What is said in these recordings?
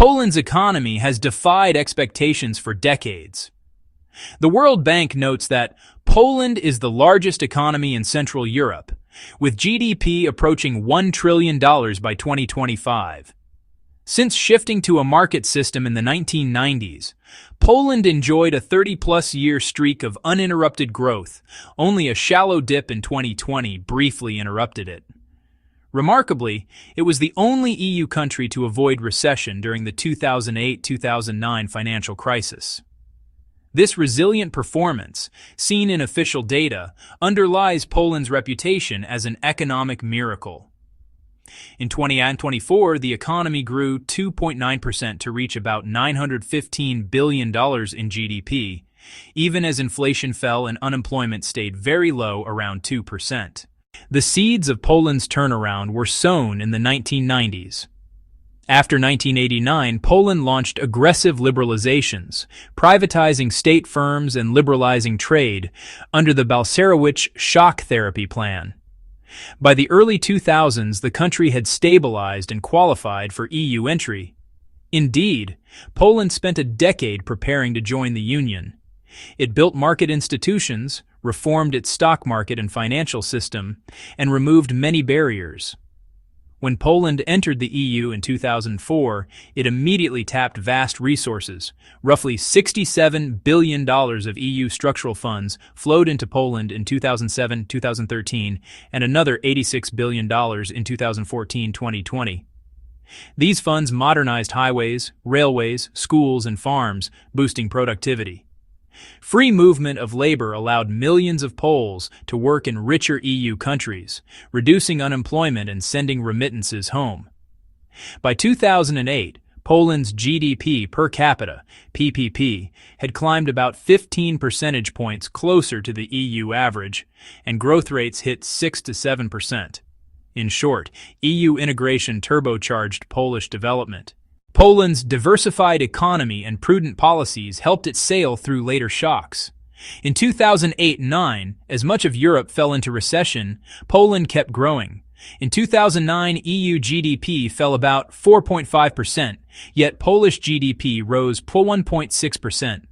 Poland's economy has defied expectations for decades. The World Bank notes that Poland is the largest economy in Central Europe, with GDP approaching $1 trillion by 2025. Since shifting to a market system in the 1990s, Poland enjoyed a 30-plus year streak of uninterrupted growth. Only a shallow dip in 2020 briefly interrupted it. Remarkably, it was the only EU country to avoid recession during the 2008-2009 financial crisis. This resilient performance, seen in official data, underlies Poland's reputation as an economic miracle. In 2024, the economy grew 2.9% to reach about $915 billion in GDP, even as inflation fell and unemployment stayed very low around 2%. The seeds of Poland's turnaround were sown in the 1990s. After 1989, Poland launched aggressive liberalizations, privatizing state firms and liberalizing trade under the Balcerowicz shock therapy plan. By the early 2000s, the country had stabilized and qualified for EU entry. Indeed, Poland spent a decade preparing to join the Union. It built market institutions, reformed its stock market and financial system, and removed many barriers. When Poland entered the EU in 2004, it immediately tapped vast resources. Roughly $67 billion of EU structural funds flowed into Poland in 2007-2013, and another $86 billion in 2014-2020. These funds modernized highways, railways, schools, and farms, boosting productivity. Free movement of labor allowed millions of Poles to work in richer EU countries, reducing unemployment and sending remittances home. By 2008, Poland's GDP per capita, PPP, had climbed about 15 percentage points closer to the EU average, and growth rates hit 6 to 7%. In short, EU integration turbocharged Polish development. Poland's diversified economy and prudent policies helped it sail through later shocks. In 2008-9, as much of Europe fell into recession, Poland kept growing. In 2009, EU GDP fell about 4.5%, yet Polish GDP rose 1.6%.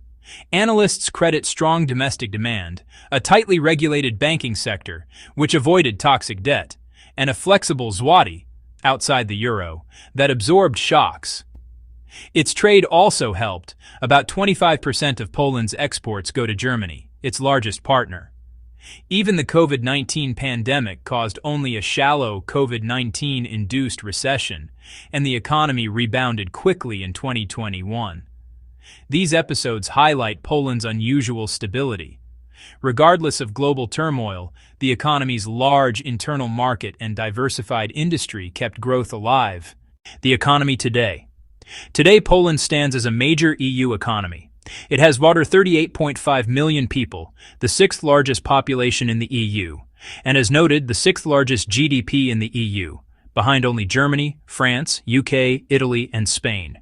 Analysts credit strong domestic demand, a tightly regulated banking sector, which avoided toxic debt, and a flexible zloty, outside the euro, that absorbed shocks. Its trade also helped. About 25% of Poland's exports go to Germany, its largest partner. Even the COVID-19 pandemic caused only a shallow COVID-19-induced recession, and the economy rebounded quickly in 2021. These episodes highlight Poland's unusual stability. Regardless of global turmoil, the economy's large internal market and diversified industry kept growth alive. The economy today. Today, Poland stands as a major EU economy. It has about 38.5 million people, the sixth largest population in the EU, and as noted, the sixth largest GDP in the EU, behind only Germany, France, UK, Italy, and Spain.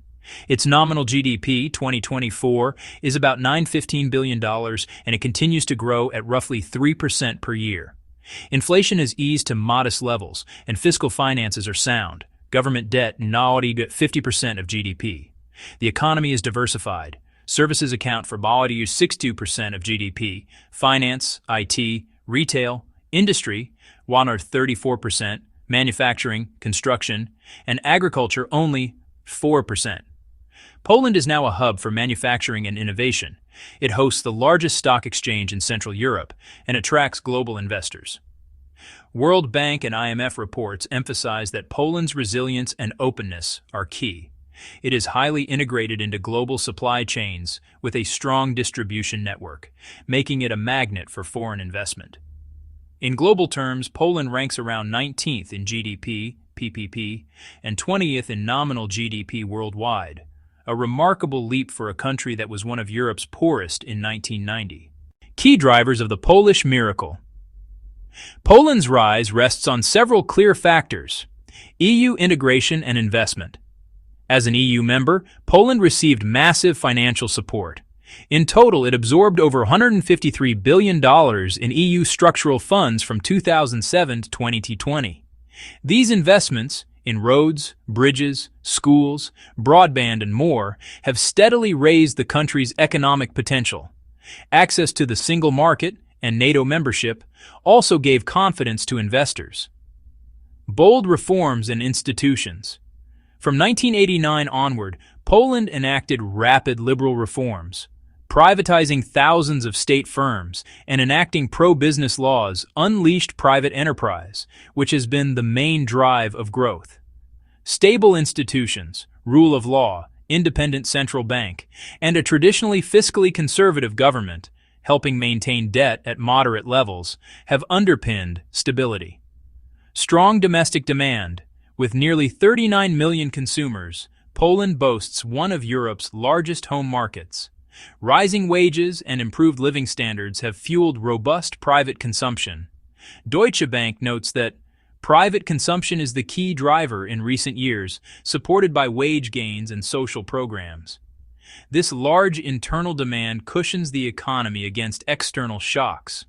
Its nominal GDP 2024 is about $915 billion, and it continues to grow at roughly 3% per year. Inflation has eased to modest levels, and fiscal finances are sound. Government debt now at 50% of GDP. The economy is diversified. Services account for about 62% of GDP. Finance, IT, retail, industry, 34%, manufacturing, construction, and agriculture only 4%. Poland is now a hub for manufacturing and innovation. It hosts the largest stock exchange in Central Europe and attracts global investors. World Bank and IMF reports emphasize that Poland's resilience and openness are key. It is highly integrated into global supply chains with a strong distribution network, making it a magnet for foreign investment. In global terms, Poland ranks around 19th in GDP, PPP, and 20th in nominal GDP worldwide, a remarkable leap for a country that was one of Europe's poorest in 1990. Key drivers of the Polish miracle. Poland's rise rests on several clear factors: EU integration and investment. As an EU member, Poland received massive financial support. In total, it absorbed over $153 billion in EU structural funds from 2007 to 2020. These investments, in roads, bridges, schools, broadband, and more have steadily raised the country's economic potential. Access to the single market and NATO membership also gave confidence to investors. Bold reforms and institutions. From 1989 onward, Poland enacted rapid liberal reforms, privatizing thousands of state firms and enacting pro-business laws unleashed private enterprise, which has been the main drive of growth. Stable institutions, rule of law, independent central bank, and a traditionally fiscally conservative government, helping maintain debt at moderate levels, have underpinned stability. Strong domestic demand. With nearly 39 million consumers, Poland boasts one of Europe's largest home markets. Rising wages and improved living standards have fueled robust private consumption. Deutsche Bank notes that private consumption is the key driver in recent years, supported by wage gains and social programs. This large internal demand cushions the economy against external shocks.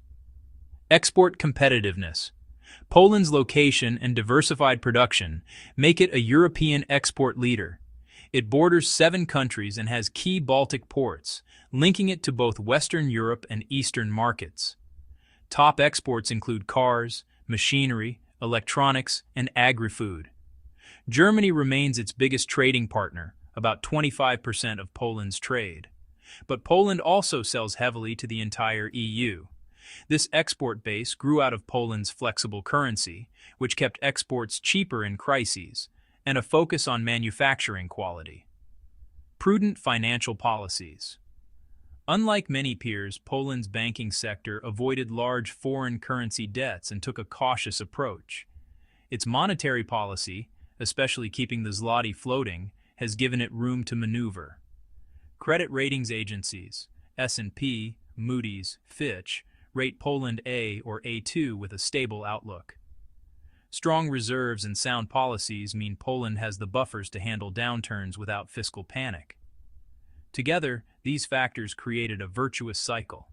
Export competitiveness. Poland's location and diversified production make it a European export leader. It borders 7 countries and has key Baltic ports, linking it to both Western Europe and Eastern markets. Top exports include cars, machinery, electronics, and agri-food. Germany remains its biggest trading partner, about 25% of Poland's trade. But Poland also sells heavily to the entire EU. This export base grew out of Poland's flexible currency, which kept exports cheaper in crises, and a focus on manufacturing quality. Prudent financial policies. Unlike many peers, Poland's banking sector avoided large foreign currency debts and took a cautious approach. Its monetary policy, especially keeping the zloty floating, has given it room to maneuver. Credit ratings agencies, S&P, Moody's, Fitch, rate Poland A or A2 with a stable outlook. Strong reserves and sound policies mean Poland has the buffers to handle downturns without fiscal panic. Together, these factors created a virtuous cycle.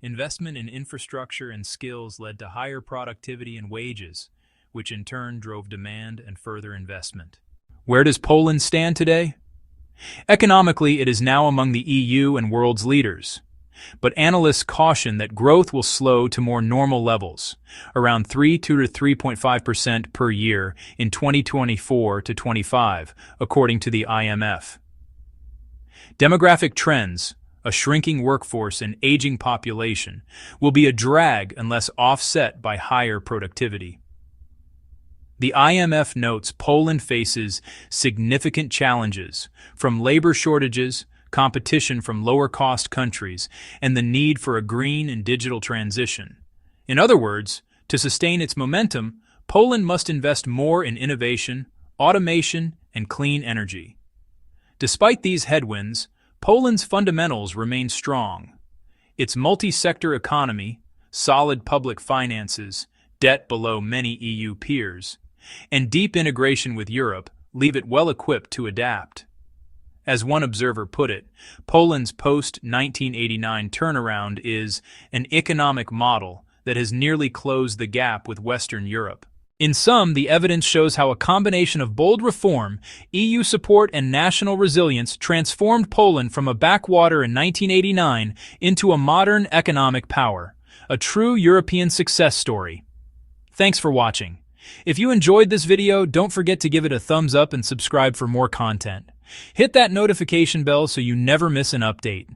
Investment in infrastructure and skills led to higher productivity and wages, which in turn drove demand and further investment. Where does Poland stand today? Economically, it is now among the EU and world's leaders. But analysts caution that growth will slow to more normal levels, around 3.2 to 3.5% per year in 2024 to 25, according to the IMF. Demographic trends, a shrinking workforce and aging population, will be a drag unless offset by higher productivity. The IMF notes Poland faces significant challenges, from labor shortages, competition from lower-cost countries, and the need for a green and digital transition. In other words, to sustain its momentum, Poland must invest more in innovation, automation, and clean energy. Despite these headwinds, Poland's fundamentals remain strong. Its multi-sector economy, solid public finances, debt below many EU peers, and deep integration with Europe leave it well-equipped to adapt. As one observer put it, Poland's post-1989 turnaround is an economic model that has nearly closed the gap with Western Europe. In sum, the evidence shows how a combination of bold reform, EU support, and national resilience transformed Poland from a backwater in 1989 into a modern economic power, a true European success story. Thanks for watching. If you enjoyed this video, don't forget to give it a thumbs up and subscribe for more content. Hit that notification bell so you never miss an update.